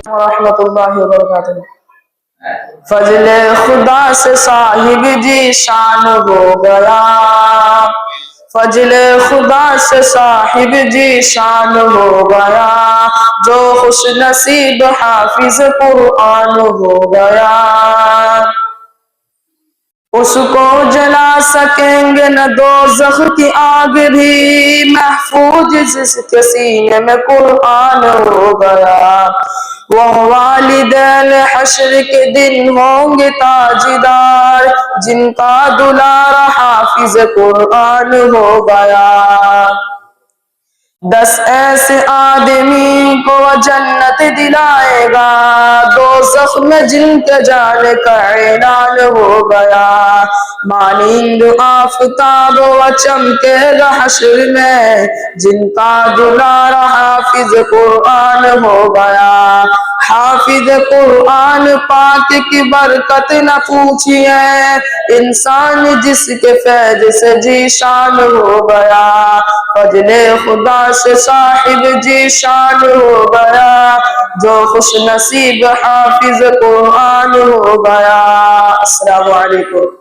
ورحمۃ اللہ وبرکاتہ۔ فضل خدا سے صاحب جی شان ہو گیا، فضل خدا سے صاحب جی شان ہو گیا، جو خوش نصیب حافظ قرآن ہو گیا، اس کو جلا سکیں گے نہ دوزخ کی آگ بھی، محفوظ جس کے سینے میں قرآن ہو گیا، وہ والدین حشر کے دن ہوں گے تاجدار، جن کا دلارا حافظ قرآن ہو گیا، 10 ایسے آدمی کو وہ جنت دلائے گا، دوزخ میں جن کے جانے کا اعلان ہو گیا، مانند آفتاب وہ چمکے گا حشر میں، جن کا دلارا حافظ قرآن ہو گیا، حافظ قرآن پاک کی برکت نہ پوچھئے، انسان جس کے فیض سے جی شان ہو گیا، فضل خدا سے صاحب جی شان ہو گیا، جو خوش نصیب حافظ قرآن ہو گیا۔ السلام علیکم۔